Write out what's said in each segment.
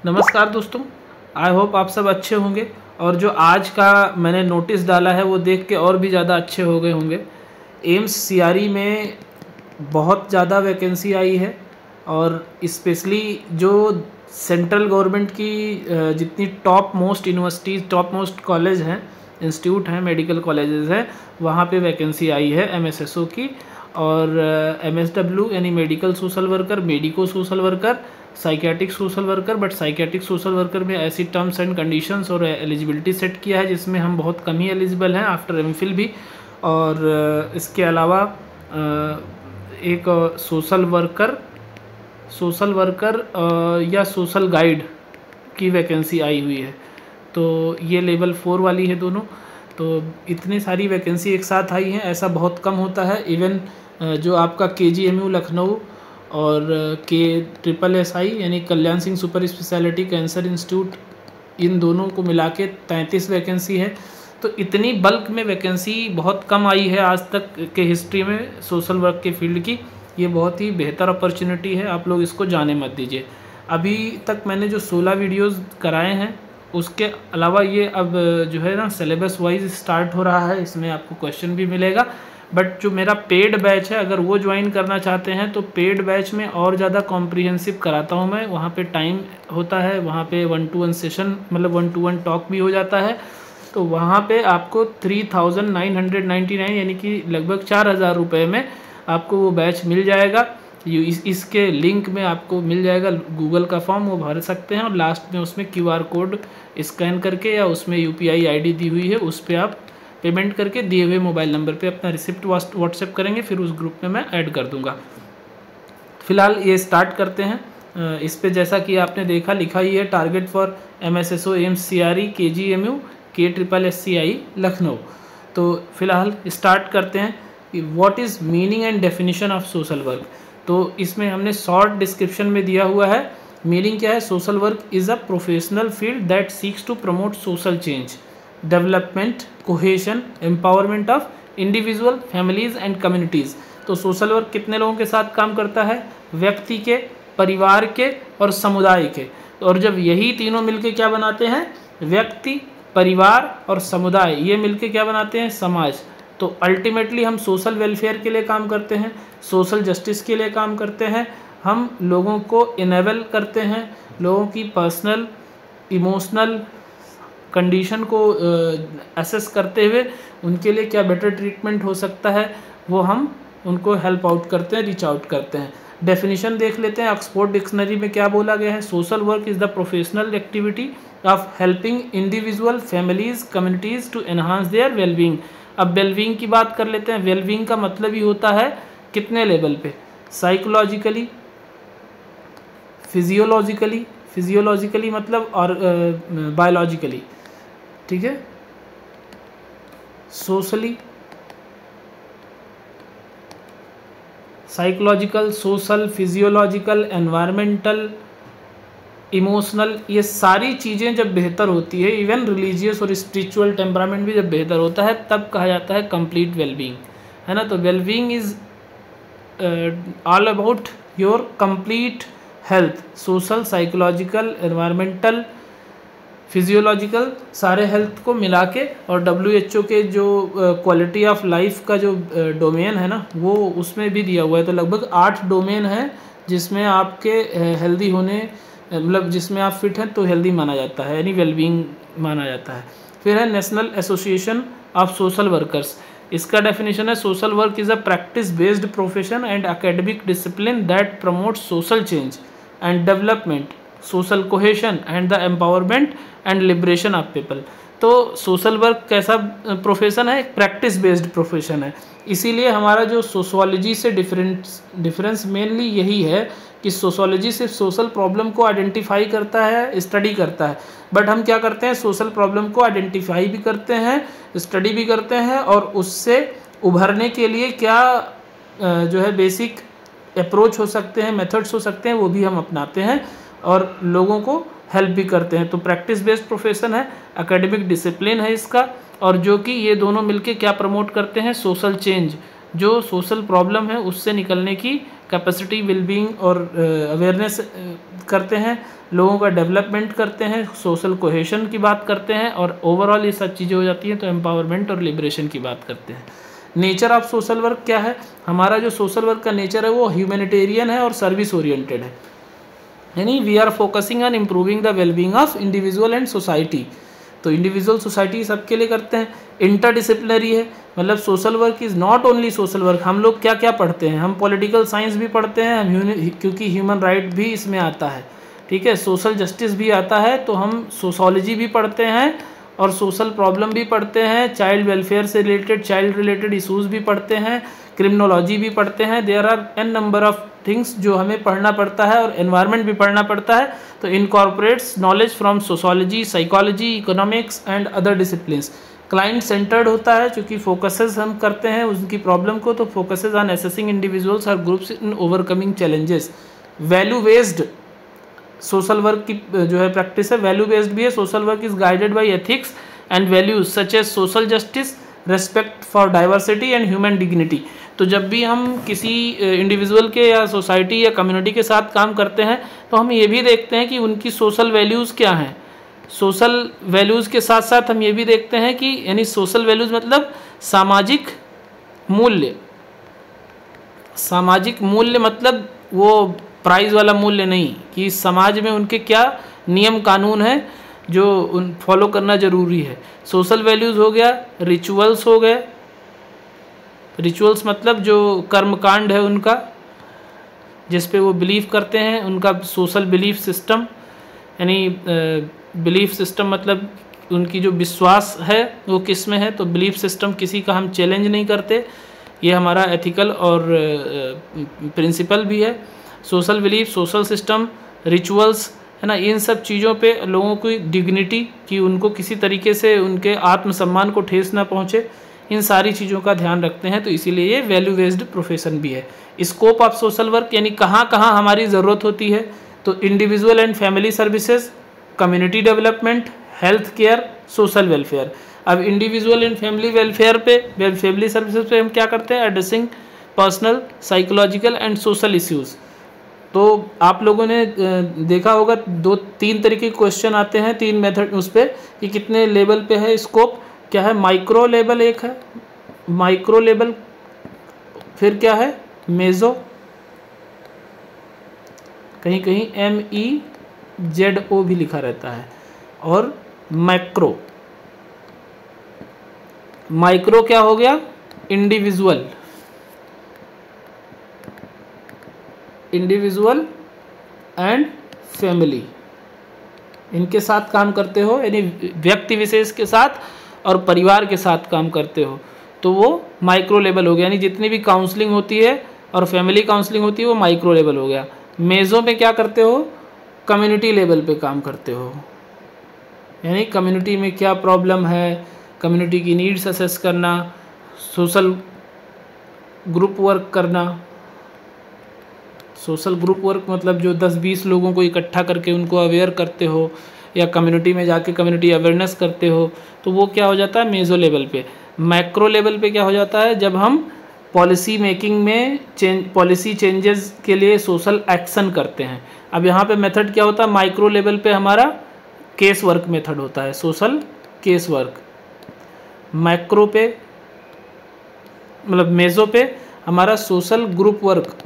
नमस्कार दोस्तों, I hope आप सब अच्छे होंगे और जो आज का मैंने नोटिस डाला है वो देख के और भी ज़्यादा अच्छे हो गए होंगे। एम्स सीआरई में बहुत ज़्यादा वैकेंसी आई है और स्पेशली जो सेंट्रल गवर्नमेंट की जितनी top most universities, top most college हैं, इंस्टीट्यूट हैं, मेडिकल कॉलेजेस हैं, वहाँ पे वैकेंसी आई है एमएसएसओ की। और एमएसडब्ल्यू यानी medical social worker, medico social worker, psychiatric social worker. But psychiatric social worker में ऐसी टर्म्स एंड कंडीशंस और एलिजिबिलिटी सेट किया है जिसमें हम बहुत कम ही एलिजिबल हैं आफ्टर एमफिल भी। और इसके अलावा एक सोशल वर्कर या सोशल गाइड की वैकेंसी आई हुई है। तो ये लेवल 4 वाली है दोनों। तो इतनी सारी वैकेंसी एक साथ आई हैं, ऐसा बहुत कम होता है। इवन जो आपका KGMU लखनऊ और KSSI यानी Kalyan Singh super speciality cancer institute, इन दोनों को मिला के 33 वैकेंसी है। तो इतनी बल्क में वैकेंसी बहुत कम आई है आज तक के हिस्ट्री में सोशल वर्क के फील्ड की। ये बहुत ही बेहतर अपॉर्चुनिटी है, आप लोग इसको जाने मत दीजिए। अभी तक मैंने जो 16 वीडियोज़ कराए हैं उसके अलावा ये अब जो है ना सिलेबस वाइज स्टार्ट हो रहा है, इसमें आपको क्वेश्चन भी मिलेगा। बट जो मेरा पेड बैच है, अगर वो ज्वाइन करना चाहते हैं तो पेड बैच में और ज़्यादा कॉम्प्रिहेंसिव कराता हूँ मैं। वहाँ पे टाइम होता है, वहाँ पे 1-to-1 सेशन, मतलब 1-to-1 टॉक भी हो जाता है। तो वहाँ पे आपको 3999 यानी कि लगभग 4000 रुपये में आपको वो बैच मिल जाएगा। इसके लिंक में आपको मिल जाएगा गूगल का फॉर्म, वो भर सकते हैं और लास्ट में उसमें QR कोड स्कैन करके या उसमें UPI ID दी हुई है, उस पर आप पेमेंट करके दिए हुए मोबाइल नंबर पे अपना रिसिप्ट व्हाट्सएप करेंगे, फिर उस ग्रुप में मैं ऐड कर दूंगा। फिलहाल ये स्टार्ट करते हैं। इस पे जैसा कि आपने देखा लिखा ही है target for MSSO AIIMS CRE KGMU KSSI Lucknow. तो फिलहाल स्टार्ट करते हैं कि what is meaning and definition of social work. तो इसमें हमने शॉर्ट डिस्क्रिप्शन में दिया हुआ है। मीनिंग क्या है? Social work is a professional field that seeks to promote social change, development, cohesion, empowerment of individual, families and communities. तो सोशल वर्क कितने लोगों के साथ काम करता है? व्यक्ति के, परिवार के और समुदाय के। और जब यही तीनों मिलके क्या बनाते हैं? व्यक्ति, परिवार और समुदाय, ये मिलके क्या बनाते हैं? समाज। तो अल्टीमेटली हम सोशल वेलफेयर के लिए काम करते हैं, सोशल जस्टिस के लिए काम करते हैं। हम लोगों को इनेबल करते हैं, लोगों की पर्सनल, इमोशनल कंडीशन को असेस करते हुए उनके लिए क्या बेटर ट्रीटमेंट हो सकता है, वो हम उनको हेल्प आउट करते हैं, रीच आउट करते हैं। डेफिनेशन देख लेते हैं। ऑक्सफोर्ड डिक्शनरी में क्या बोला गया है? Social work is the professional activity of helping individual, families, communities to enhance their wellbeing. अब वेलबींग की बात कर लेते हैं। वेलबींग का मतलब ही होता है कितने लेवल पे? साइकोलॉजिकली, फिजियोलॉजिकली मतलब और बायोलॉजिकली, ठीक है, socially, psychological, social, physiological, environmental, emotional, ये सारी चीज़ें जब बेहतर होती है, इवन रिलीजियस और स्पिरिचुअल टेम्परामेंट भी जब बेहतर होता है, तब कहा जाता है कंप्लीट वेलबींग, है ना। तो wellbeing is all about your complete health, social, psychological, environmental, physiological, सारे हेल्थ को मिला के। और WHO के जो क्वालिटी ऑफ लाइफ का जो डोमेन है ना, वो उसमें भी दिया हुआ है। तो लगभग 8 डोमेन है जिसमें आपके हेल्दी होने, मतलब जिसमें आप फिट हैं तो हेल्दी माना जाता है, यानी वेलबींग माना जाता है। फिर है national association of social workers. इसका डेफिनेशन है social work is a practice based profession and academic discipline that promotes social change and development, social cohesion and the empowerment and liberation of people. तो social work कैसा profession है? एक practice based profession है। इसीलिए हमारा जो sociology से difference mainly यही है कि सोशोलॉजी सिर्फ सोशल प्रॉब्लम को आइडेंटिफाई करता है, स्टडी करता है। बट हम क्या करते हैं? सोशल प्रॉब्लम को आइडेंटिफाई भी करते हैं, स्टडी भी करते हैं, और उससे उभरने के लिए क्या जो है बेसिक अप्रोच हो सकते हैं, मेथड्स हो सकते हैं, वो भी हम अपनाते हैं और लोगों को हेल्प भी करते हैं। तो प्रैक्टिस बेस्ड प्रोफेशन है, एकेडमिक डिसिप्लिन है इसका, और जो कि ये दोनों मिलके क्या प्रमोट करते हैं? सोशल चेंज, जो सोशल प्रॉब्लम है उससे निकलने की कैपेसिटी, वेलबींग और अवेयरनेस करते हैं, लोगों का डेवलपमेंट करते हैं, सोशल कोहेशन की बात करते हैं, और ओवरऑल ये सब चीज़ें हो जाती हैं तो एम्पावरमेंट और लिबरेशन की बात करते हैं। नेचर ऑफ सोशल वर्क क्या है? हमारा जो सोशल वर्क का नेचर है वो ह्यूमैनिटेरियन है और सर्विस ओरिएंटेड है, यानी we are focusing on improving the wellbeing of individual and society. तो इंडिविजुअल सोसाइटी सबके लिए करते हैं। इंटरडिसिप्लिनरी है, मतलब social work is not only social work. हम लोग क्या क्या पढ़ते हैं? हम पॉलिटिकल साइंस भी पढ़ते हैं, क्योंकि ह्यूमन राइट भी इसमें आता है, ठीक है, सोशल जस्टिस भी आता है, तो हम सोशोलॉजी भी पढ़ते हैं और सोशल प्रॉब्लम भी पढ़ते हैं, चाइल्ड वेलफेयर से रिलेटेड, चाइल्ड रिलेटेड इशूज़ भी पढ़ते हैं, क्रिमिनोलॉजी भी पढ़ते हैं। There are an number of things जो हमें पढ़ना पड़ता है, और एनवायरनमेंट भी पढ़ना पड़ता है। तो incorporates knowledge from sociology, psychology, economics and other disciplines. Client centred होता है, चूँकि फोकसेस हम करते हैं उनकी प्रॉब्लम को, तो फोकसेस ऑन असेसिंग इंडिविजुअल्स और groups in overcoming challenges. Value based social work की जो है प्रैक्टिस है, वैल्यू बेस्ड भी है। Social work is guided by ethics and values such as social justice, respect for diversity and human dignity. तो जब भी हम किसी इंडिविजुअल के या सोसाइटी या कम्युनिटी के साथ काम करते हैं तो हम ये भी देखते हैं कि उनकी सोशल वैल्यूज़ क्या हैं। सोशल वैल्यूज़ के साथ साथ हम ये भी देखते हैं कि यानी सोशल वैल्यूज़ मतलब सामाजिक मूल्य। सामाजिक मूल्य मतलब वो प्राइज़ वाला मूल्य नहीं, कि समाज में उनके क्या नियम कानून है जो उन फॉलो करना ज़रूरी है। सोशल वैल्यूज़ हो गया, रिचुअल्स हो गए। रिचुअल्स मतलब जो कर्मकांड है उनका, जिस पे वो बिलीव करते हैं, उनका सोशल बिलीफ सिस्टम, यानी बिलीफ सिस्टम मतलब उनकी जो विश्वास है वो किस में है। तो बिलीफ सिस्टम किसी का हम चैलेंज नहीं करते, ये हमारा एथिकल और प्रिंसिपल भी है। Social belief, social system, rituals, है ना, इन सब चीज़ों पे लोगों की डिग्निटी, कि उनको किसी तरीके से उनके आत्मसम्मान को ठेस ना पहुँचे, इन सारी चीज़ों का ध्यान रखते हैं। तो इसीलिए ये वैल्यू बेस्ड प्रोफेशन भी है। स्कोप ऑफ सोशल वर्क यानी कहाँ कहाँ हमारी ज़रूरत होती है, तो individual and family services, community development, health care, social welfare. अब इंडिविजुअल एंड फैमिली वेलफेयर पे, फैमिली सर्विसेज पे हम क्या करते हैं? Addressing personal, psychological and social issues. तो आप लोगों ने देखा होगा 2-3 तरीके के क्वेश्चन आते हैं, 3 मेथड उस पर, कि कितने लेवल पे है स्कोप। क्या है? माइक्रो लेवल एक है, माइक्रो लेवल, फिर क्या है? मेजो, कहीं कहीं MEZO भी लिखा रहता है, और मैक्रो। माइक्रो क्या हो गया? इंडिविजुअल, इंडिविजुअल एंड फैमिली, इनके साथ काम करते हो, यानी व्यक्ति विशेष के साथ और परिवार के साथ काम करते हो, तो वो माइक्रो लेवल हो गया। यानी जितनी भी काउंसलिंग होती है और फैमिली काउंसलिंग होती है वो माइक्रो लेवल हो गया। मेजो में क्या करते हो? कम्युनिटी लेवल पे काम करते हो, यानी कम्युनिटी में क्या प्रॉब्लम है, कम्युनिटी की नीड्स असेस करना, सोशल ग्रुप वर्क करना। सोशल ग्रुप वर्क मतलब जो 10-20 लोगों को इकट्ठा करके उनको अवेयर करते हो, या कम्युनिटी में जाके कम्युनिटी अवेयरनेस करते हो, तो वो क्या हो जाता है? मेजो लेवल पे। मैक्रो लेवल पे क्या हो जाता है? जब हम पॉलिसी मेकिंग में पॉलिसी चेंजेस के लिए सोशल एक्शन करते हैं। अब यहाँ पे मेथड क्या होता है? माइक्रो लेवल पे हमारा केस वर्क मेथड होता है, सोशल केस वर्क। मैक्रो पे मतलब मेजो पे हमारा सोशल ग्रुप वर्क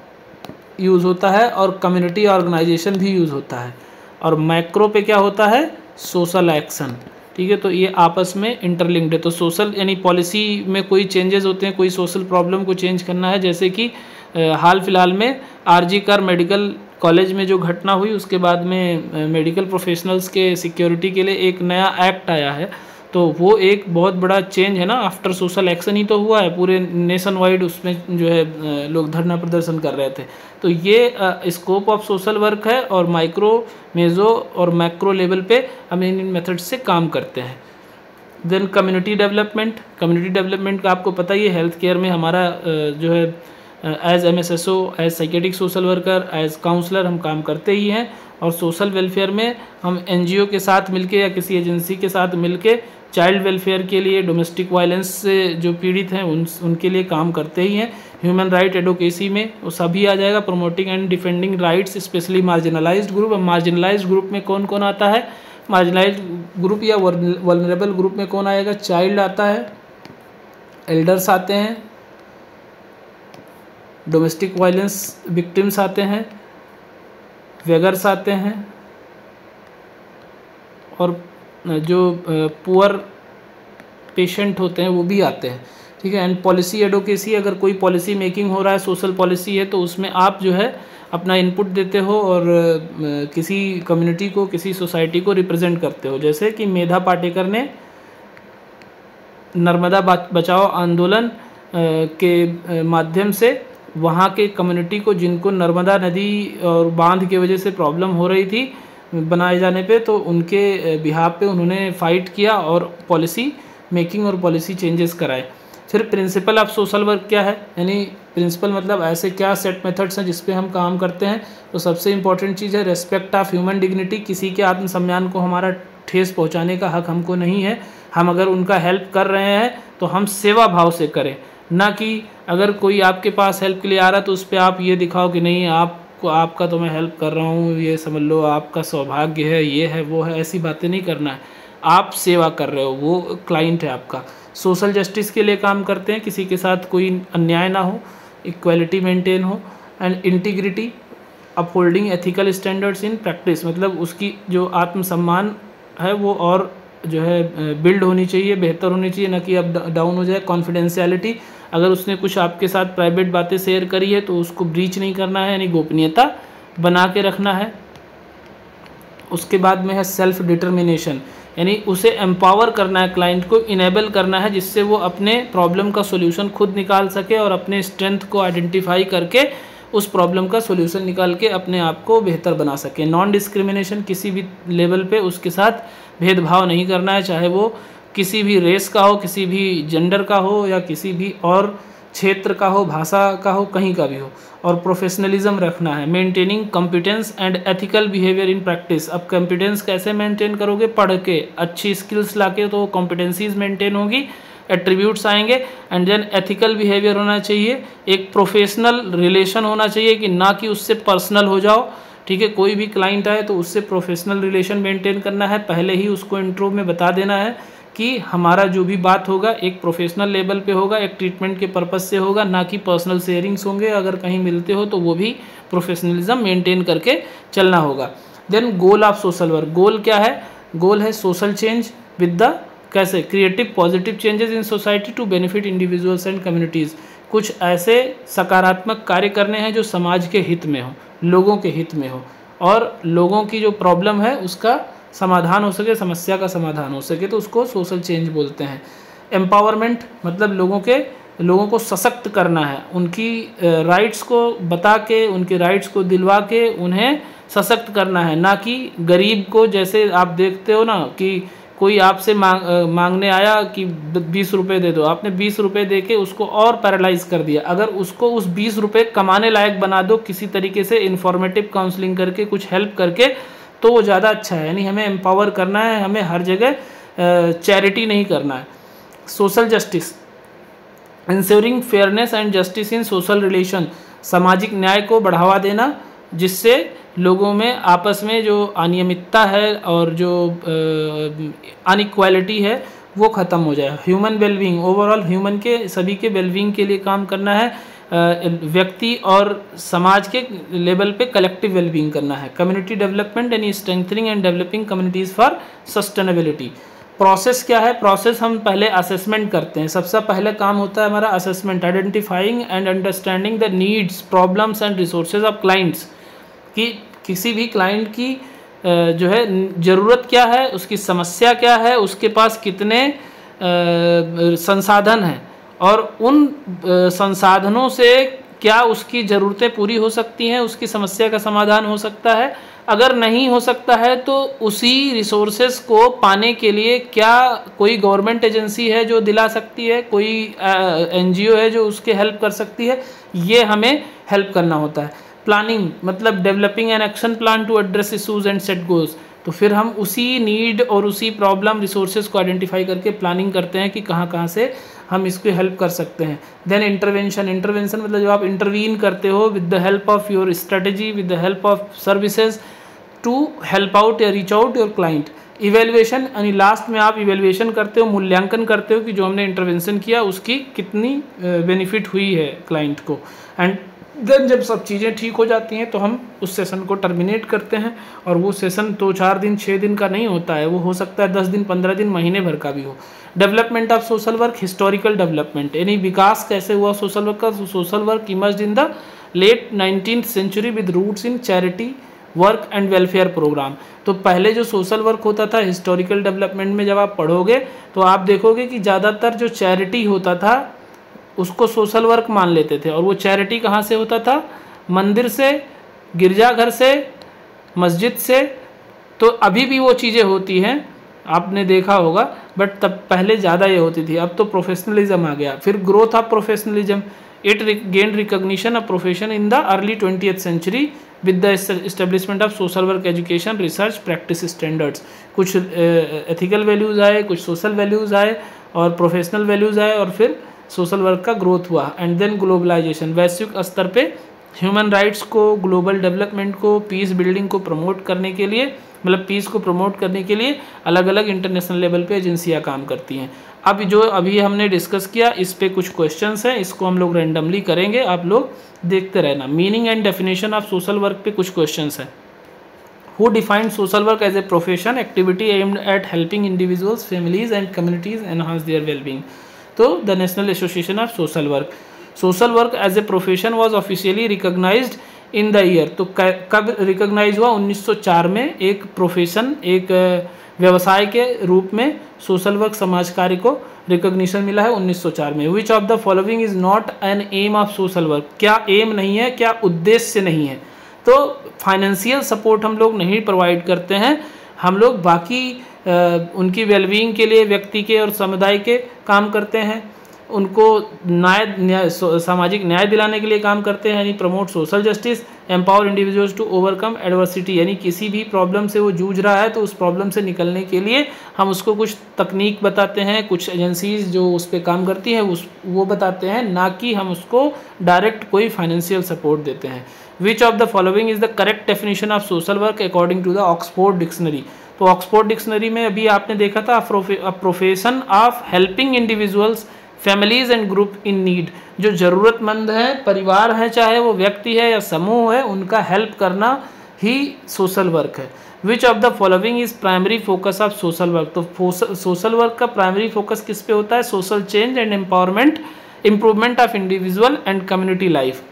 यूज़ होता है और कम्युनिटी ऑर्गेनाइजेशन भी यूज़ होता है। और मैक्रो पे क्या होता है? Social action. ठीक है, तो ये आपस में इंटरलिंक्ड है। तो सोशल यानी पॉलिसी में कोई चेंजेस होते हैं, कोई सोशल प्रॉब्लम को चेंज करना है, जैसे कि हाल फिलहाल में RG कर मेडिकल कॉलेज में जो घटना हुई, उसके बाद में मेडिकल प्रोफेशनल्स के सिक्योरिटी के लिए एक नया एक्ट आया है। तो वो एक बहुत बड़ा चेंज है ना, आफ्टर सोशल एक्शन ही तो हुआ है, पूरे नेशन वाइड उसमें जो है लोग धरना प्रदर्शन कर रहे थे। तो ये स्कोप ऑफ सोशल वर्क है, और माइक्रो, मेजो और मैक्रो लेवल पे हम इन मेथड्स से काम करते हैं। Then community development. Community development का आपको पता ही है, हेल्थ केयर में हमारा जो है as MSSO, as psychiatric social worker, as counsellor हम काम करते ही हैं। और सोशल वेलफेयर में हम NGO के साथ मिलके या किसी एजेंसी के साथ मिलके चाइल्ड वेलफेयर के लिए, डोमेस्टिक वायलेंस से जो पीड़ित हैं उनके लिए काम करते ही हैं। ह्यूमन राइट एडवोकेसी में वो सभी आ जाएगा। Promoting and defending rights specially marginalised group. Marginalised group में कौन कौन आता है? मार्जिनलाइज्ड ग्रुप या वल्नरेबल ग्रुप में कौन आएगा? चाइल्ड आता है, एल्डर्स आते हैं, डोमेस्टिक वायलेंस विक्टिम्स आते हैं, वेगर्स आते हैं, और जो पुअर पेशेंट होते हैं वो भी आते हैं, ठीक है। एंड पॉलिसी एडवोकेसी, अगर कोई पॉलिसी मेकिंग हो रहा है, सोशल पॉलिसी है, तो उसमें आप जो है अपना इनपुट देते हो और किसी कम्युनिटी को, किसी सोसाइटी को रिप्रेजेंट करते हो। जैसे कि मेधा पाटेकर ने नर्मदा बचाओ आंदोलन के माध्यम से वहाँ के कम्युनिटी को, जिनको नर्मदा नदी और बांध की वजह से प्रॉब्लम हो रही थी बनाए जाने पे, तो उनके बिहाफ पे उन्होंने फ़ाइट किया और पॉलिसी मेकिंग और पॉलिसी चेंजेस कराए। फिर प्रिंसिपल ऑफ सोशल वर्क क्या है, यानी प्रिंसिपल मतलब ऐसे क्या सेट मेथड्स हैं जिस पे हम काम करते हैं। तो सबसे इम्पॉर्टेंट चीज़ है रेस्पेक्ट ऑफ ह्यूमन डिग्निटी। किसी के आत्मसम्मान को हमारा ठेस पहुंचाने का हक हमको नहीं है। हम अगर उनका हेल्प कर रहे हैं तो हम सेवा भाव से करें, ना कि अगर कोई आपके पास हेल्प के लिए आ रहा है तो उस पर आप ये दिखाओ कि नहीं आपका तो मैं हेल्प कर रहा हूँ, ये समझ लो आपका सौभाग्य है, ये है वो है, ऐसी बातें नहीं करना है। आप सेवा कर रहे हो, वो क्लाइंट है आपका। सोशल जस्टिस के लिए काम करते हैं, किसी के साथ कोई अन्याय ना हो, इक्वालिटी मेंटेन हो। And integrity, upholding ethical standards in practice, मतलब उसकी जो आत्मसम्मान है वो और जो है बिल्ड होनी चाहिए, बेहतर होनी चाहिए, ना कि अब डाउन हो जाए। कॉन्फिडेंशियलिटी, अगर उसने कुछ आपके साथ प्राइवेट बातें शेयर करी है तो उसको ब्रीच नहीं करना है, यानी गोपनीयता बना के रखना है। उसके बाद में है सेल्फ डिटर्मिनेशन, यानी उसे एम्पावर करना है, क्लाइंट को इनेबल करना है, जिससे वो अपने प्रॉब्लम का सोल्यूशन खुद निकाल सके और अपने स्ट्रेंथ को आइडेंटिफाई करके उस प्रॉब्लम का सोल्यूशन निकाल के अपने आप को बेहतर बना सके। नॉन डिस्क्रिमिनेशन, किसी भी लेवल पे उसके साथ भेदभाव नहीं करना है, चाहे वो किसी भी रेस का हो, किसी भी जेंडर का हो, या किसी भी और क्षेत्र का हो, भाषा का हो, कहीं का भी हो। और प्रोफेशनलिज्म रखना है। Maintaining competence and ethical behaviour in practice. अब कॉम्पिटेंस कैसे मेंटेन करोगे? पढ़ के, अच्छी स्किल्स लाके, तो कॉम्पिटेंसीज मेंटेन होगी, एट्रीब्यूट्स आएंगे। एंड देन एथिकल बिहेवियर होना चाहिए, एक प्रोफेशनल रिलेशन होना चाहिए, कि ना कि उससे पर्सनल हो जाओ, ठीक है। कोई भी क्लाइंट आए तो उससे प्रोफेशनल रिलेशन मेंटेन करना है। पहले ही उसको इंट्रो में बता देना है कि हमारा जो भी बात होगा एक प्रोफेशनल लेवल पे होगा, एक ट्रीटमेंट के पर्पज़ से होगा, ना कि पर्सनल शेयरिंग्स होंगे। अगर कहीं मिलते हो तो वो भी प्रोफेशनलिज्म मेंटेन करके चलना होगा। Then goal of social work, goal क्या है? गोल है सोशल चेंज विद द कैसे creative positive changes in society to benefit individuals and communities. कुछ ऐसे सकारात्मक कार्य करने हैं जो समाज के हित में हो, लोगों के हित में हो, और लोगों की जो प्रॉब्लम है उसका समाधान हो सके, समस्या का समाधान हो सके, तो उसको सोशल चेंज बोलते हैं। एम्पावरमेंट मतलब लोगों को सशक्त करना है, उनकी राइट्स को बता के, उनके राइट्स को दिलवा के उन्हें सशक्त करना है, ना कि गरीब को, जैसे आप देखते हो ना कि कोई आपसे मांगने आया कि 20 रुपये दे दो, आपने 20 रुपये दे के उसको और पैरालाइज कर दिया। अगर उसको उस 20 रुपये कमाने लायक बना दो किसी तरीके से, इन्फॉर्मेटिव काउंसलिंग करके, कुछ हेल्प करके, तो वो ज़्यादा अच्छा है। यानी हमें एम्पावर करना है, हमें हर जगह चैरिटी नहीं करना है। Social justice, ensuring fairness and justice in social relation, सामाजिक न्याय को बढ़ावा देना, जिससे लोगों में आपस में जो अनियमितता है और जो अनइक्वालिटी है वो ख़त्म हो जाए। ह्यूमन वेलबींग, ओवरऑल ह्यूमन के सभी के वेलबींग के लिए काम करना है, व्यक्ति और समाज के लेवल पे कलेक्टिव वेलबींग करना है। कम्युनिटी डेवलपमेंट यानी strengthening and developing communities for sustainability. Process क्या है? प्रोसेस हम पहले असेसमेंट करते हैं। सबसे पहले काम होता है हमारा assessment, identifying and understanding the needs, problems and resources of clients, कि किसी भी क्लाइंट की जो है ज़रूरत क्या है, उसकी समस्या क्या है, उसके पास कितने संसाधन हैं, और उन संसाधनों से क्या उसकी ज़रूरतें पूरी हो सकती हैं, उसकी समस्या का समाधान हो सकता है। अगर नहीं हो सकता है तो उसी रिसोर्सेज को पाने के लिए क्या कोई गवर्नमेंट एजेंसी है जो दिला सकती है, कोई एनजीओ है जो उसके हेल्प कर सकती है, ये हमें हेल्प करना होता है। प्लानिंग मतलब developing an action plan to address issues and set goals, तो फिर हम उसी नीड और उसी प्रॉब्लम रिसोर्सेज को आइडेंटिफाई करके प्लानिंग करते हैं कि कहाँ कहाँ से हम इसको हेल्प कर सकते हैं। देन इंटरवेंशन, इंटरवेंशन मतलब जब आप इंटरवीन करते हो with the help of your strategy, with the help of services to help out या reach out your client. Evaluation यानी लास्ट में आप इवेल्युएशन करते हो, मूल्यांकन करते हो कि जो हमने इंटरवेंशन किया उसकी कितनी बेनिफिट हुई है क्लाइंट को। एंड देन जब सब चीज़ें ठीक हो जाती हैं तो हम उस सेशन को टर्मिनेट करते हैं। और वो सेशन 2-4 दिन 6 दिन का नहीं होता है, वो हो सकता है 10 दिन 15 दिन महीने भर का भी हो। Development of social work, historical development यानी विकास कैसे हुआ सोशल वर्क का। Social work emerged in the late 19th century with roots in charity work and welfare program. तो पहले जो सोशल वर्क होता था हिस्टोरिकल डेवलपमेंट में जब आप पढ़ोगे तो आप देखोगे कि ज़्यादातर जो चैरिटी होता था उसको सोशल वर्क मान लेते थे। और वो चैरिटी कहाँ से होता था, मंदिर से, गिरजाघर से, मस्जिद से। तो अभी भी वो चीज़ें होती हैं, आपने देखा होगा, बट तब पहले ज़्यादा ये होती थी। अब तो प्रोफेशनलिज्म आ गया। फिर growth of professionalism, it gain recognition of profession in the early 20th century with the establishment of social work education research practice standards. कुछ एथिकल वैल्यूज़ आए, कुछ सोशल वैल्यूज़ आए और प्रोफेशनल वैल्यूज़ आए और फिर सोशल वर्क का growth हुआ। एंड देन ग्लोबलाइजेशन, वैश्विक स्तर पे ह्यूमन राइट्स को, ग्लोबल डेवलपमेंट को, पीस बिल्डिंग को प्रमोट करने के लिए, मतलब पीस को प्रमोट करने के लिए अलग अलग इंटरनेशनल लेवल पे एजेंसियाँ काम करती हैं। अब जो अभी हमने डिस्कस किया इस पे कुछ क्वेश्चंस हैं, इसको हम लोग रैंडमली करेंगे, आप लोग देखते रहना। Meaning and definition of social work पे कुछ क्वेश्चंस हैं। Who defined social work as a profession, activity aimed at helping individuals, families and communities enhance their well-being? तो the national association of social work. Social work as a profession was officially recognized in the year, तो कब recognise हुआ? 1904 में एक profession, एक व्यवसाय के रूप में सोशल वर्क समाज कार्य को रिकॉग्निशन मिला है 1904 में। Which of the following is not an aim of social work, क्या एम नहीं है, क्या उद्देश्य नहीं है? तो फाइनेंशियल सपोर्ट हम लोग नहीं प्रोवाइड करते हैं, हम लोग बाकी उनकी वेलबींग के लिए व्यक्ति के और समुदाय के काम करते हैं, उनको न्याय सामाजिक न्याय दिलाने के लिए काम करते हैं, यानी promote social justice, empower individuals to overcome adversity, यानी किसी भी प्रॉब्लम से वो जूझ रहा है तो उस प्रॉब्लम से निकलने के लिए हम उसको कुछ तकनीक बताते हैं, कुछ एजेंसीज जो उस पर काम करती हैं वो बताते हैं, ना कि हम उसको डायरेक्ट कोई फाइनेंशियल सपोर्ट देते हैं। Which of the following is the correct definition of social work according to the Oxford dictionary? तो ऑक्सफोर्ड डिक्शनरी में अभी आपने देखा था profession of helping individuals, families and group in need, जो ज़रूरतमंद हैं, परिवार हैं, चाहे वो व्यक्ति है या समूह है, उनका हेल्प करना ही सोशल वर्क है। Which of the following is primary focus of social work? तो सोशल वर्क का प्राइमरी फोकस किस पे होता है? Social change and empowerment, improvement of individual and community life.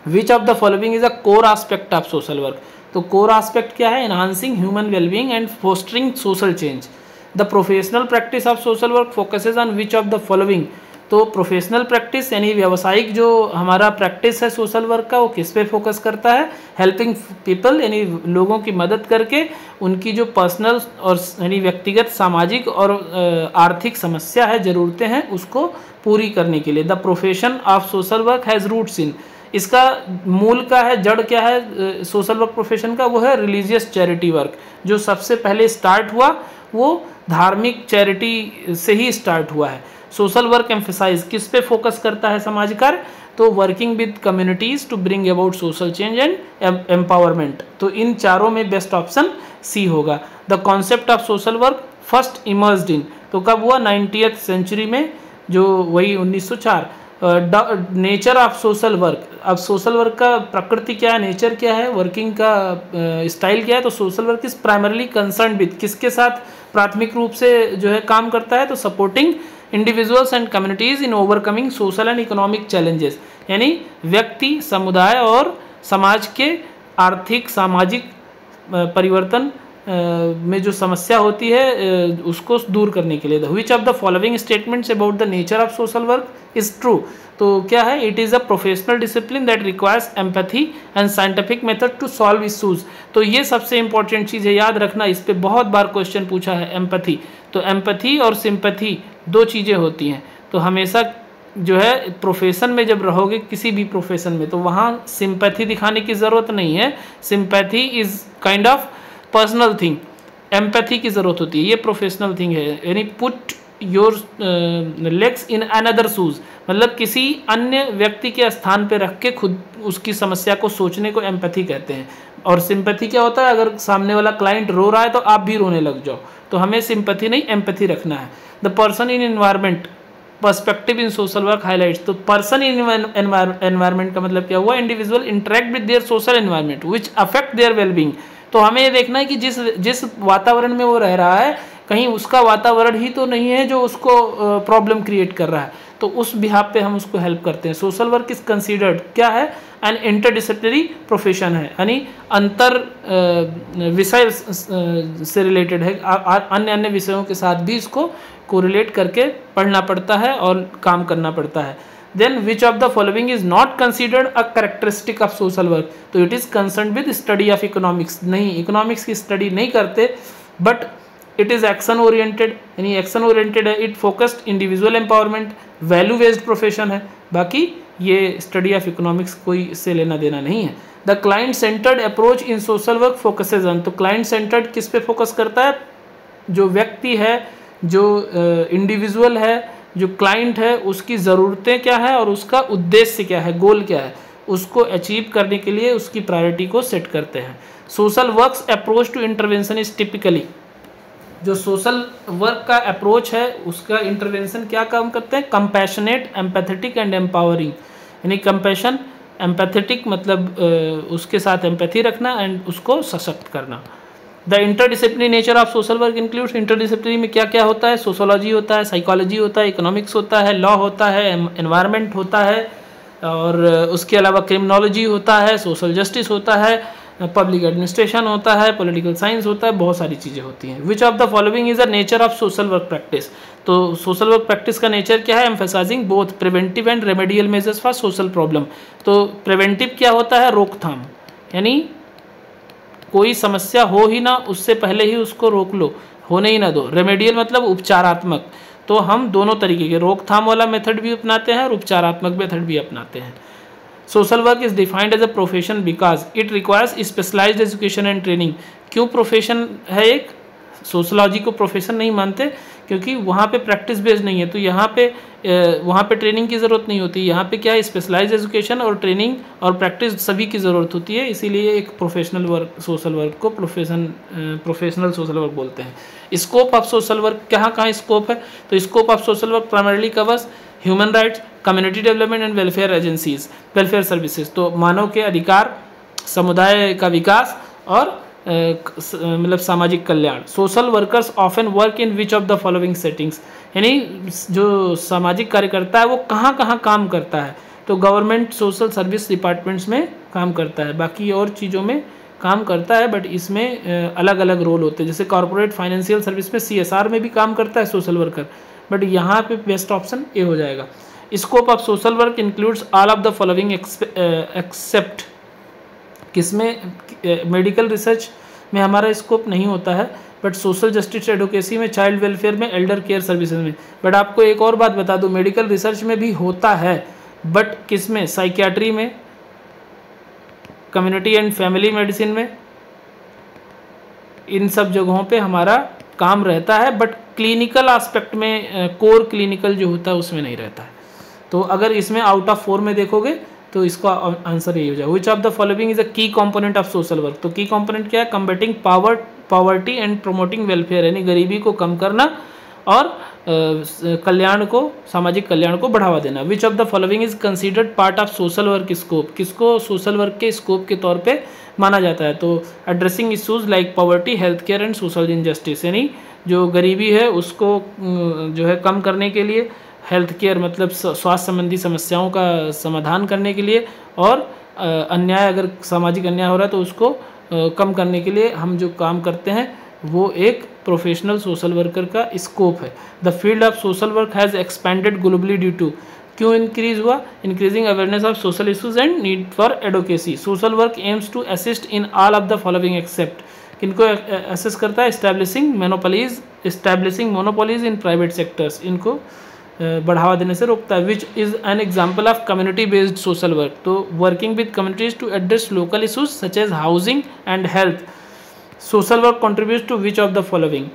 Which of the following is a core aspect of social work? तो core aspect क्या है? Enhancing human wellbeing and fostering social change. The professional practice of social work focuses on which of the following? तो professional practice यानी व्यावसायिक जो हमारा practice है social work का, वो किस पे फोकस करता है? हेल्पिंग पीपल, यानी लोगों की मदद करके उनकी जो पर्सनल और यानी व्यक्तिगत सामाजिक और आर्थिक समस्या है, ज़रूरतें हैं, उसको पूरी करने के लिए। The profession of social work has roots in, इसका मूल का है, जड़ क्या है सोशल वर्क प्रोफेशन का? वो है रिलीजियस चैरिटी वर्क। जो सबसे पहले स्टार्ट हुआ वो धार्मिक चैरिटी से ही स्टार्ट हुआ है। सोशल वर्क एम्फेसाइज किस पे फोकस करता है समाज कार्य? तो working with communities to bring about social change and empowerment. तो इन चारों में बेस्ट ऑप्शन सी होगा। The concept of social work first emerged in, तो कब हुआ? 90th सेंचुरी में, जो वही 1904। नेचर ऑफ सोशल वर्क, अब सोशल वर्क का प्रकृति क्या है, नेचर क्या है, वर्किंग का स्टाइल क्या है? तो social work is primarily concern with, किसके साथ प्राथमिक रूप से जो है काम करता है? तो supporting individuals and communities in overcoming social and economic challenges, यानी व्यक्ति, समुदाय और समाज के आर्थिक सामाजिक परिवर्तन में जो समस्या होती है उसको दूर करने के लिए। Which of the following statements about the nature of social work is true. तो क्या है, it is a professional discipline that requires empathy and scientific method to solve issues. तो ये सबसे इंपॉर्टेंट चीज़ है, याद रखना, इस पर बहुत बार क्वेश्चन पूछा है, एम्पैथी। तो एम्पैथी और सिंपैथी दो चीज़ें होती हैं। तो हमेशा जो है प्रोफेशन में जब रहोगे, किसी भी प्रोफेशन में, तो वहाँ सिंपैथी दिखाने की ज़रूरत नहीं है। Sympathy is kind of personal thing, empathy की ज़रूरत होती है, ये प्रोफेशनल थिंग है। यानी put your legs in another shoes, मतलब किसी अन्य व्यक्ति के स्थान पे रख के खुद उसकी समस्या को सोचने को एम्पैथी कहते हैं। और सिंपैथी क्या होता है, अगर सामने वाला क्लाइंट रो रहा है तो आप भी रोने लग जाओ, तो हमें सिंपैथी नहीं एम्पैथी रखना है। The person in environment perspective in social work highlights. तो पर्सन इन एनवायरमेंट का मतलब क्या हुआ, individual interact with their social environment which affect there wellbeing. तो हमें ये देखना है कि जिस वातावरण में वो रह रहा है, कहीं उसका वातावरण ही तो नहीं है जो उसको प्रॉब्लम क्रिएट कर रहा है, तो उस बिहाफ पे हम उसको हेल्प करते हैं। सोशल वर्क इज कंसीडर्ड क्या है, एन इंटरडिसिप्लिनरी प्रोफेशन है, यानी अंतर विषय से रिलेटेड है, अन्य अन्य विषयों के साथ भी इसको कोरिलेट करके पढ़ना पड़ता है और काम करना पड़ता है। Then which of the following is not considered a characteristic of social work. तो it is concern with study of economics. नहीं, इकोनॉमिक्स की स्टडी नहीं करते, but it is action oriented, यानी एक्शन ओरिएंटेड है। It focused individual empowerment, value based profession है। बाकी ये स्टडी ऑफ इकोनॉमिक्स कोई इससे लेना देना नहीं है। The client centred approach in social work focuses on. तो क्लाइंट सेंटर्ड किस पे फोकस करता है, जो व्यक्ति है, जो इंडिविजुअल है, जो क्लाइंट है, उसकी ज़रूरतें क्या है और उसका उद्देश्य क्या है, गोल क्या है, उसको अचीव करने के लिए उसकी प्रायोरिटी को सेट करते हैं। Social works approach to intervention is typically, जो सोशल वर्क का अप्रोच है उसका इंटरवेंशन क्या काम करते हैं, कंपैशनेट, एम्पैथेटिक एंड एम्पावरिंग। यानी कंपैशन, एम्पैथेटिक मतलब उसके साथ एम्पैथी रखना एंड उसको सशक्त करना। The interdisciplinary nature of social work includes, interdisciplinary में क्या क्या होता है, सोशोलॉजी होता है, साइकोलॉजी होता है, इकोनॉमिक्स होता है, लॉ होता है, एनवायरनमेंट होता है, और उसके अलावा क्रिमिनोलॉजी होता है, सोशल जस्टिस होता है, पब्लिक एडमिनिस्ट्रेशन होता है, पॉलिटिकल साइंस होता है, बहुत सारी चीज़ें होती हैं। Which of the following is a nature of social work practice. तो सोशल वर्क प्रैक्टिस का नेचर क्या है, emphasizing both preventive and remedial measures for social problem. तो प्रिवेंटिव क्या होता है, रोकथाम, यानी कोई समस्या हो ही ना उससे पहले ही उसको रोक लो, होने ही ना दो। रेमेडियल मतलब उपचारात्मक, तो हम दोनों तरीके के रोकथाम वाला मेथड भी अपनाते हैं और उपचारात्मक मेथड भी अपनाते हैं। Social work is defined as a profession because it requires specialised education and training. क्यों प्रोफेशन है एक, सोशलॉजी को प्रोफेशन नहीं मानते क्योंकि वहाँ पे प्रैक्टिस बेस्ड नहीं है, तो वहाँ पे ट्रेनिंग की ज़रूरत नहीं होती। यहाँ पे क्या है, स्पेशलाइज्ड एजुकेशन और ट्रेनिंग और प्रैक्टिस सभी की ज़रूरत होती है, इसीलिए एक प्रोफेशनल वर्क, सोशल वर्क को प्रोफेशनल सोशल वर्क बोलते हैं। स्कोप ऑफ सोशल वर्क, कहाँ स्कोप है, तो scope of social work primarily covers human rights, community development and welfare agencies, welfare services. तो मानव के अधिकार, समुदाय का विकास और मतलब सामाजिक कल्याण। Social workers often work in which of the following settings, यानी जो सामाजिक कार्यकर्ता है वो कहाँ कहाँ काम करता है, तो गवर्नमेंट सोशल सर्विस डिपार्टमेंट्स में काम करता है, बाकी और चीज़ों में काम करता है, बट इसमें अलग अलग रोल होते हैं। जैसे कॉर्पोरेट फाइनेंशियल सर्विस में, CSR में भी काम करता है सोशल वर्कर, बट यहाँ पे बेस्ट ऑप्शन ए हो जाएगा। Scope of social work includes all of the following accept, किसमें, मेडिकल रिसर्च में हमारा स्कोप नहीं होता है, बट सोशल जस्टिस एडवोकेसी में, चाइल्ड वेलफेयर में, एल्डर केयर सर्विसेज में। बट आपको एक और बात बता दूं, मेडिकल रिसर्च में भी होता है, बट किसमें, साइकियाट्री में, कम्युनिटी एंड फैमिली मेडिसिन में, इन सब जगहों पे हमारा काम रहता है, बट क्लिनिकल एस्पेक्ट में, कोर क्लिनिकल जो होता है उसमें नहीं रहता है। तो अगर इसमें आउट ऑफ 4 में देखोगे तो इसका आंसर यही हो जाएगा। विच of the following is a की कंपोनेंट ऑफ सोशल वर्क। तो की कंपोनेंट क्या है, कम्बेटिंग पॉवर्टी एंड प्रमोटिंग वेलफेयर, यानी गरीबी को कम करना और कल्याण को, सामाजिक कल्याण को बढ़ावा देना। विच of the following is considered part of social work scope, किसको सोशल वर्क के स्कोप के तौर पे माना जाता है, तो addressing issues like poverty, health care and social injustice, यानी जो गरीबी है उसको जो है कम करने के लिए, हेल्थ केयर मतलब स्वास्थ्य संबंधी समस्याओं का समाधान करने के लिए, और अन्याय, अगर सामाजिक अन्याय हो रहा है तो उसको कम करने के लिए हम जो काम करते हैं वो एक प्रोफेशनल सोशल वर्कर का स्कोप है। The field of social work has expanded globally due to, क्यों इंक्रीज हुआ? Increasing awareness of social issues and need for advocacy. Social work aims to assist in all of the following except, किनको assist करता है? Establishing monopolies in private sectors, इनको बढ़ावा देने से रोकता है। Which is an example of community based social work, तो working with communities to address local issues such as housing and health. Social work contributes to which of the following?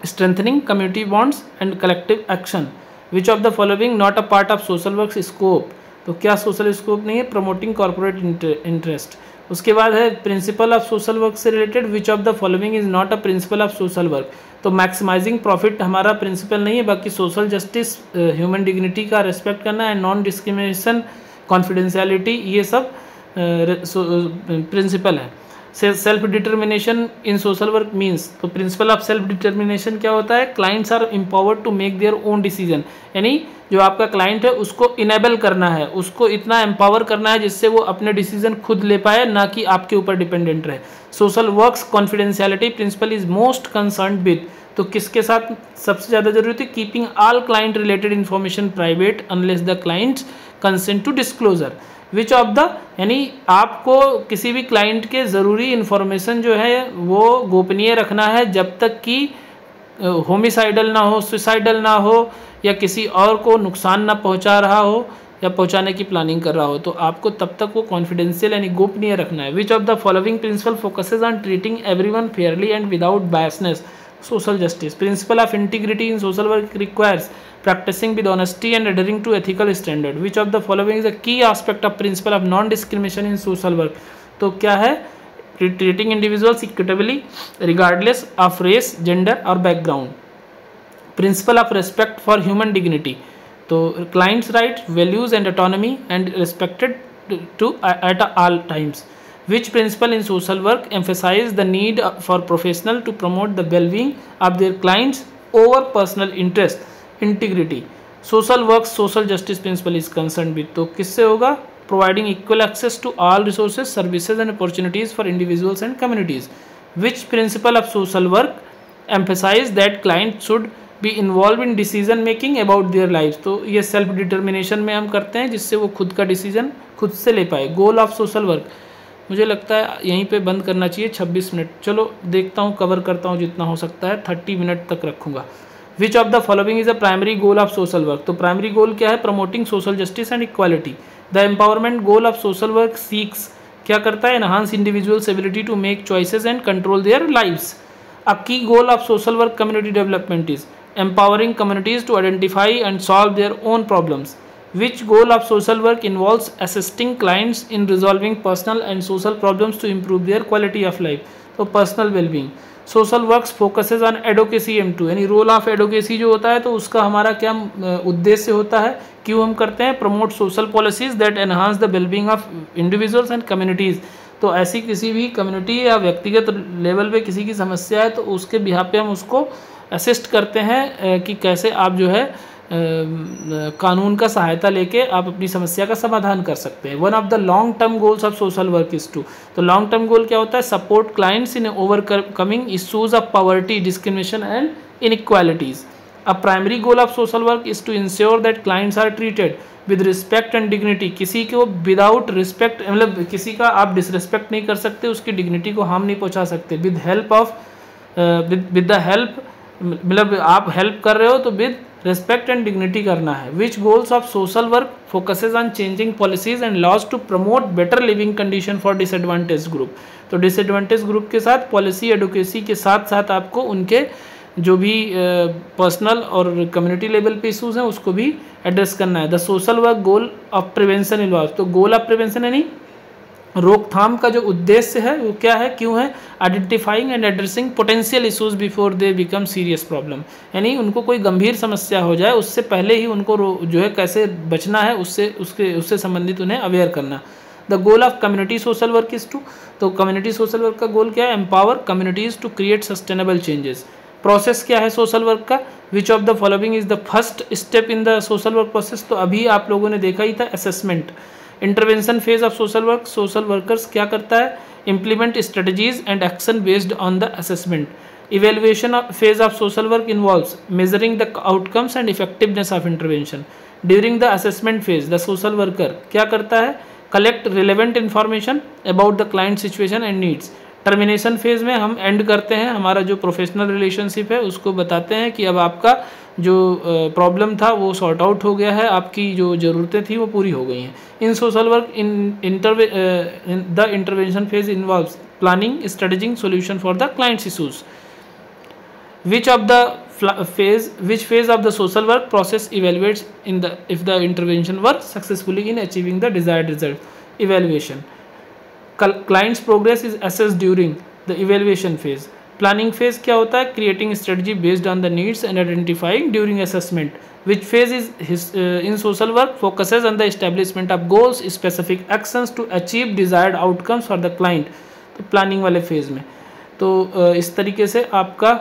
Strengthening community bonds and collective action. Which of the following not a part of social work's scope? तो क्या social scope नहीं है? Promoting corporate interest. उसके बाद है principle of social work से related, which of the following is not a principle of social work. तो maximising profit हमारा प्रिंसिपल नहीं है, बाकी सोशल जस्टिस, ह्यूमन डिग्निटी का रेस्पेक्ट करना है, नॉन डिस्क्रिमिनेशन, कॉन्फिडेंशियलिटी, ये सब प्रिंसिपल है। Self determination in social work means, तो प्रिंसिपल ऑफ सेल्फ डिटर्मिनेशन क्या होता है? Clients are empowered to make their own decision, यानी जो आपका क्लाइंट है उसको इनेबल करना है, उसको इतना एम्पावर करना है जिससे वो अपने डिसीजन खुद ले पाए, ना कि आपके ऊपर डिपेंडेंट रहे। Social works confidentiality principle is most concerned with, तो किसके साथ सबसे ज़्यादा जरूरत है? Keeping all client related information private unless the clients consent to disclosure. Which of the, यानी आपको किसी भी क्लाइंट के ज़रूरी इन्फॉर्मेशन जो है वो गोपनीय रखना है जब तक कि होमिसाइडल ना हो, सुसाइडल ना हो, या किसी और को नुकसान ना पहुंचा रहा हो या पहुंचाने की प्लानिंग कर रहा हो, तो आपको तब तक वो कॉन्फिडेंशियल यानी गोपनीय रखना है। Which of the following principle focuses on treating everyone fairly and without biasness? Social justice. Principle of integrity in social work requires practicing with honesty and adhering to ethical standard. Which of the following is a key aspect of principle of non-discrimination in social work? तो क्या है? Treating individuals equitably regardless of race, gender or background. Principle of respect for human dignity. तो clients' rights, values and autonomy and respected to at all times. Which principle in social work emphasize the need for professional to promote the well-being of their clients over personal interest? Integrity. Social work social justice principle is concern with, तो किससे होगा? Providing equal access to all resources, services and opportunities for individuals and communities. Which principle of social work emphasise that client should be involve in decision making about their life, तो ये self determination में हम करते हैं जिससे वो खुद का डिसीजन खुद से ले पाए। गोल ऑफ सोशल वर्क, मुझे लगता है यहीं पे बंद करना चाहिए, 26 मिनट। चलो देखता हूँ, कवर करता हूँ जितना हो सकता है, 30 मिनट तक रखूँगा। Which of the following is a primary goal of social work, तो प्राइमरी गोल क्या है? Promoting social justice and equality. The empowerment goal of social work seeks, क्या करता है? Enhance individuals ability to make choices and control their lives. A key goal of social work community development is empowering communities to identify and solve their own problems. Which goal of social work involves assisting clients in resolving personal and social problems to improve their quality of life? तो personal well-being. Social works focuses on advocacy M2, यानी role of advocacy जो होता है तो उसका हमारा क्या उद्देश्य होता है, क्यों हम करते हैं? Promote social policies that enhance the wellbeing of individuals and communities. तो ऐसी किसी भी कम्युनिटी या व्यक्तिगत लेवल पे किसी की समस्या है तो उसके बिहाफ पे हम उसको असिस्ट करते हैं कि कैसे आप जो है कानून का सहायता लेके आप अपनी समस्या का समाधान कर सकते हैं। One of the long term goals of social work is to, तो लॉन्ग टर्म गोल क्या होता है? Support clients in overcoming issues of poverty, discrimination and inequalities. A primary goal of social work is to ensure that clients are treated with respect and dignity. किसी को without respect, मतलब किसी का आप disrespect नहीं कर सकते, उसकी डिग्निटी को हार्म नहीं पहुंचा सकते। With help of with the help, मतलब आप हेल्प कर रहे हो तो विद रिस्पेक्ट एंड डिग्निटी करना है। Which goals of social work focuses on changing policies and laws to promote better living condition for disadvantage group. तो डिसएडवांटेज ग्रुप के साथ पॉलिसी एडवोकेसी के साथ साथ आपको उनके जो भी पर्सनल और कम्युनिटी लेवल पे इशूज़ हैं उसको भी एड्रेस करना है। The social work goal of prevention involve, तो गोल ऑफ प्रिवेंशन यानी रोकथाम का जो उद्देश्य है वो क्या है, क्यों है? Identifying and addressing potential issues before they become serious problem, यानी उनको कोई गंभीर समस्या हो जाए उससे पहले ही उनको जो है कैसे बचना है उससे संबंधित उन्हें अवेयर करना। The goal of community social work is to, तो कम्युनिटी सोशल वर्क का गोल क्या है? Empower communities to create sustainable changes. Process क्या है सोशल वर्क का? Which of the following is the first step in the social work process, तो अभी आप लोगों ने देखा ही था assessment. Intervention phase of social work, social workers क्या करता है? implement strategies and action based on the assessment. Evaluation phase of social work involves measuring the outcomes and effectiveness of intervention. During the assessment phase, the social worker क्या करता है? Collect relevant information about the client situation and needs. Termination phase में हम and करते हैं, हमारा जो professional relationship है उसको बताते हैं कि अब आपका जो प्रॉब्लम था वो सॉर्ट आउट हो गया है, आपकी जो ज़रूरतें थी वो पूरी हो गई हैं. In social work the intervention phase involves planning, strategising, solution for the clients issues. Which phase of the social work process evaluates if the intervention works successfully in achieving the desired result? Evaluation. Client's progress is assessed during the evaluation phase. Planning phase क्या होता है? Creating strategy based on the needs and identifying during assessment. Which phase is in social work focuses on the establishment of goals, specific actions to achieve desired outcomes for the client. तो planning वाले phase में. तो इस तरीके से आपका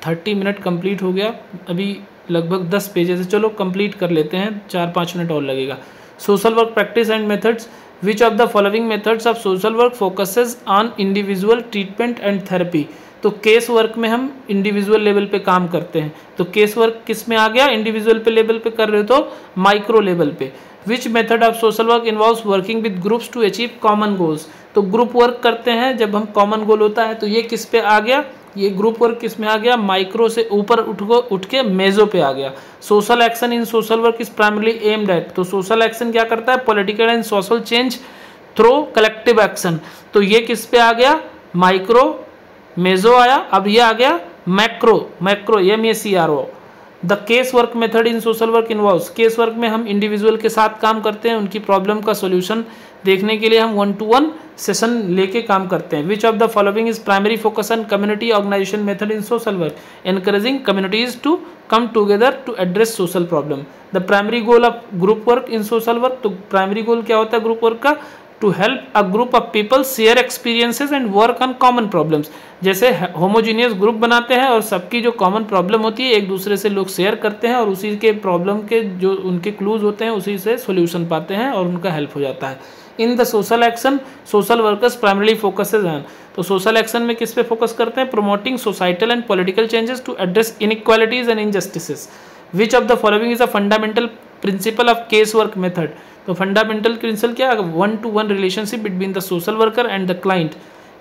30 minute complete हो गया. अभी लगभग 10 पेजेस है, चलो कंप्लीट कर लेते हैं, 4-5 मिनट और लगेगा. Social work practice and methods. Which of the following methods of social work focuses on individual treatment and therapy. तो केस वर्क में हम इंडिविजुअल लेवल पे काम करते हैं. तो केस वर्क किस में आ गया? इंडिविजुअल पे लेवल पे कर रहे हो तो माइक्रो लेवल पे. Which method of social work involves working with groups to achieve common goals. तो ग्रुप वर्क करते हैं जब हम कॉमन गोल होता है. तो ये किस पे आ गया? ये ग्रुप वर्क किस में आ गया? माइक्रो से ऊपर उठ के मेजो पे आ गया. Social action in social work is primarily aimed at. तो सोशल एक्शन क्या करता है? Political and social change through collective action. तो ये किस पे आ गया? माइक्रो, मेजो आया, अब ये आ गया macro. MACRO. The case work method in social work involves. Case work में हम इंडिविजुअल के साथ काम करते हैं, उनकी प्रॉब्लम का सोल्यूशन देखने के लिए हम 1-to-1 सेशन लेके काम करते हैं. Which of the following is primary focus on community organisation method in social work. Encouraging communities to come together to address social problem. The primary goal of group work in social work. तो primary goal क्या होता है group work का? To help a group of people share experiences and work on common problems. जैसे homogeneous group बनाते हैं और सबकी जो कॉमन प्रॉब्लम होती है एक दूसरे से लोग शेयर करते हैं और उसी के प्रॉब्लम के जो उनके क्लूज होते हैं उसी से सोल्यूशन पाते हैं और उनका हेल्प हो जाता है. In the social action social workers primarily focuses on. तो सोशल एक्शन में किस पे फोकस करते हैं? Promoting societal and political changes to address inequalities and injustices. Which of the following is a fundamental principle of case work method. तो fundamental principle क्या? 1-to-1 relationship between the social worker and the client.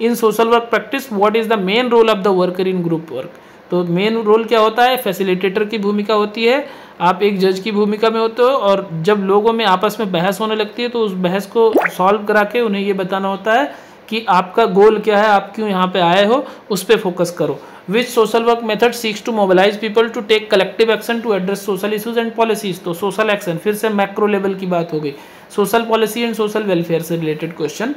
In social work practice what is the main role of the worker in group work. तो main role क्या होता है? Facilitator की भूमिका होती है. आप एक जज की भूमिका में होते हो और जब लोगों में आपस में बहस होने लगती है तो उस बहस को सॉल्व करा के उन्हें ये बताना होता है कि आपका गोल क्या है, आप क्यों यहाँ पे आए हो, उस पर फोकस करो. Which social work method seeks to mobilise people to take collective action to address social issues and policies. तो सोशल एक्शन फिर से मैक्रो लेवल की बात हो गई. Social policy and social welfare से related question.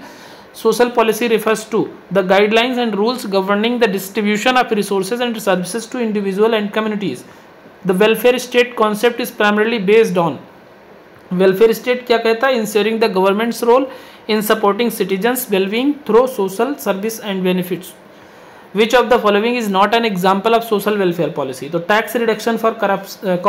Social policy refers to the guidelines and rules governing the distribution of resources and services to individuals and communities. The welfare state concept is primarily based on. Welfare state क्या कहता है? Ensuring the government's role in supporting citizens' well-being through social service and benefits. Which of the following is not an example of social welfare policy? तो tax reduction for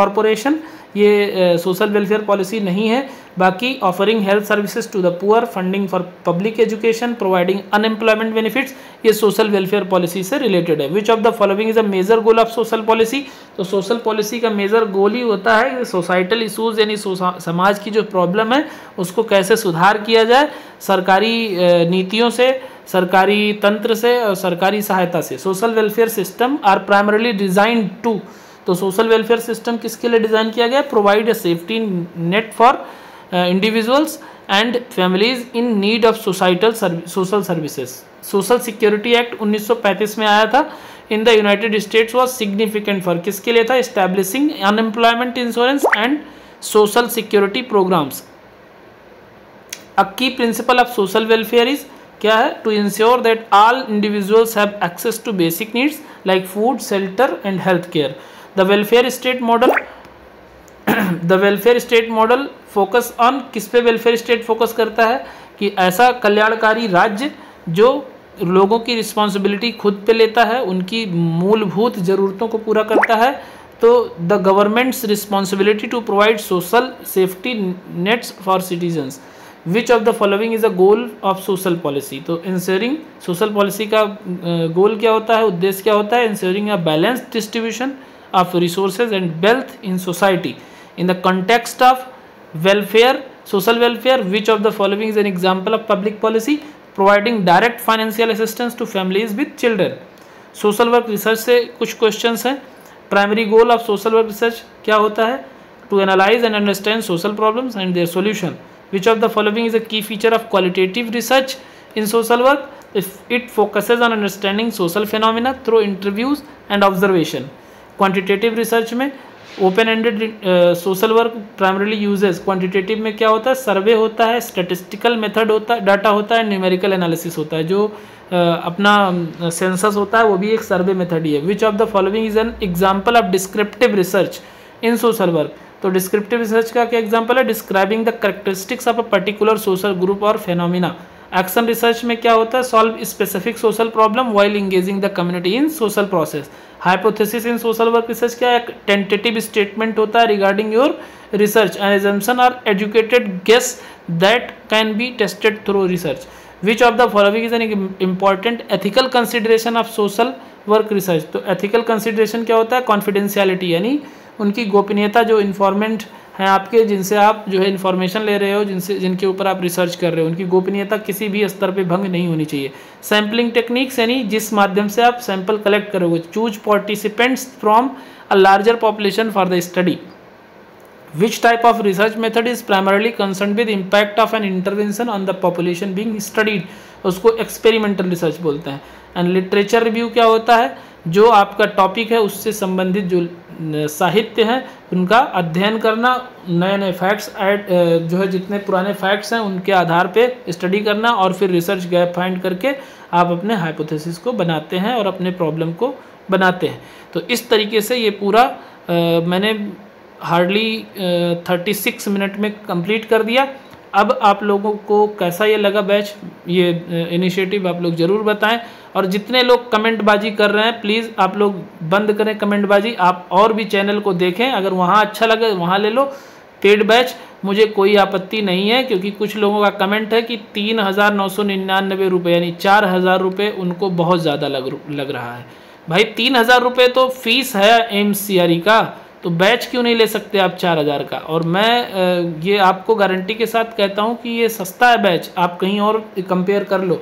corporation ये social welfare policy नहीं है. बाकी offering health services to the poor, funding for public education, providing unemployment benefits, ये social welfare policy से related है. Which of the following is a major goal of social policy. तो social policy का major goal ही होता है societal issues यानी समाज की जो प्रॉब्लम है उसको कैसे सुधार किया जाए सरकारी नीतियों से, सरकारी तंत्र से और सरकारी सहायता से. Social welfare system are primarily designed to. तो सोशल वेलफेयर सिस्टम किसके लिए डिज़ाइन किया गया? Provide a safety net for individuals and families in need of social services. Social security act 1935 में आया था. In the United States was significant for किसके लिए था? Establishing unemployment insurance and social security programmes. A key principle of social welfare is क्या है? To ensure that all individuals have access to basic needs like food, shelter and health care. The welfare state model focus on किस पे? Welfare state focus करता है कि ऐसा कल्याणकारी राज्य जो लोगों की रिस्पॉन्सिबिलिटी खुद पे लेता है, उनकी मूलभूत ज़रूरतों को पूरा करता है. तो the governments responsibility to provide social safety nets for citizens. Which of the following is a goal of social policy. तो इंश्योरिंग सोशल पॉलिसी का गोल क्या होता है, उद्देश्य क्या होता है, ensuring a balanced distribution of resources and wealth in society in the context of welfare, social welfare. Which of the following is an example of public policy providing direct financial assistance to families with children. Social work research से कुछ questions हैं। Primary goal of social work research क्या होता है, to analyse and understand social problems and their solution. Which of the following is a key feature of qualitative research in social work, it focuses on understanding social phenomena through interviews and observation. Quantitative research में open ended social work primarily uses, quantitative में क्या होता है, सर्वे होता है, statistical method होता है, data होता है, न्यूमेरिकल एनालिसिस होता है। जो अपना सेंसस होता है वो भी एक सर्वे मेथड ही है। Which of the following is an example of descriptive research in social work. तो डिस्क्रिप्टिव रिसर्च का क्या एग्जाम्पल है, describing the characteristics of a particular social group और फेनोमिना। एक्शन रिसर्च में क्या होता है, solve specific social problem while engaging the community in social process. Hypothesis in social work research क्या है, टेंटेटिव स्टेटमेंट होता है regarding your research, an assumption और educated guess that can be tested through research. Which of the following is an important ethical consideration of social work research. तो ethical consideration क्या होता है, confidentiality, यानी उनकी गोपनीयता, जो इन्फॉर्मेंट हैं आपके, जिनसे आप जो है इन्फॉर्मेशन ले रहे हो, जिनके ऊपर आप रिसर्च कर रहे हो, उनकी गोपनीयता किसी भी स्तर पे भंग नहीं होनी चाहिए। सैम्पलिंग टेक्निक्स, यानी जिस माध्यम से आप सैंपल कलेक्ट करोगे। Choose participants from a larger population for the study. Which type of research method is primarily concerned with impact of an intervention on the population being studied? उसको experimental research बोलते हैं। And literature review क्या होता है, जो आपका topic है उससे संबंधित जो साहित्य है उनका अध्ययन करना, नए नए फैक्ट्स ऐड जो है जितने पुराने फैक्ट्स हैं उनके आधार पे स्टडी करना और फिर रिसर्च गैप फाइंड करके आप अपने हाइपोथेसिस को बनाते हैं और अपने प्रॉब्लम को बनाते हैं। तो इस तरीके से ये पूरा मैंने हार्डली 36 मिनट में कंप्लीट कर दिया। अब आप लोगों को कैसा ये लगा बैच, ये इनिशिएटिव आप लोग ज़रूर बताएं। और जितने लोग कमेंटबाजी कर रहे हैं प्लीज़ आप लोग बंद करें कमेंटबाजी, आप और भी चैनल को देखें, अगर वहाँ अच्छा लगे वहाँ ले लो पेड बैच, मुझे कोई आपत्ति नहीं है। क्योंकि कुछ लोगों का कमेंट है कि 3,999 रुपये यानी 4,000 रुपये उनको बहुत ज़्यादा लग रहा है। भाई 3,000 रुपये तो फीस है MCRE का, तो बैच क्यों नहीं ले सकते आप 4,000 का। और मैं ये आपको गारंटी के साथ कहता हूँ कि ये सस्ता है बैच, आप कहीं और कंपेयर कर लो,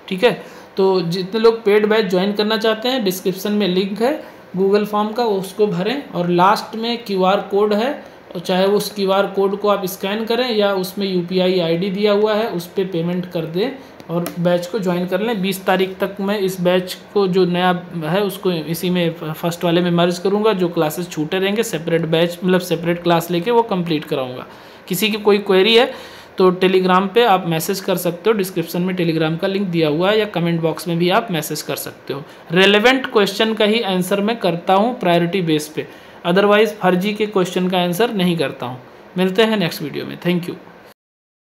ठीक है। तो जितने लोग पेड बैच ज्वाइन करना चाहते हैं डिस्क्रिप्शन में लिंक है गूगल फॉर्म का, उसको भरें और लास्ट में QR कोड है, और चाहे उस QR कोड को आप स्कैन करें या उसमें UPI ID दिया हुआ है उस पर पेमेंट कर दें और बैच को ज्वाइन कर लें। 20 तारीख तक मैं इस बैच को जो नया है उसको इसी में फर्स्ट वाले में मर्ज करूँगा। जो क्लासेस छूटे रहेंगे सेपरेट बैच मतलब सेपरेट क्लास लेके वो कंप्लीट कराऊँगा। किसी की कोई क्वेरी है तो टेलीग्राम पे आप मैसेज कर सकते हो, डिस्क्रिप्शन में टेलीग्राम का लिंक दिया हुआ है, या कमेंट बॉक्स में भी आप मैसेज कर सकते हो। रेलेवेंट क्वेश्चन का ही आंसर मैं करता हूँ प्रायोरिटी बेस पे, अदरवाइज़ फर्जी के क्वेश्चन का आंसर नहीं करता हूँ। मिलते हैं नेक्स्ट वीडियो में, थैंक यू।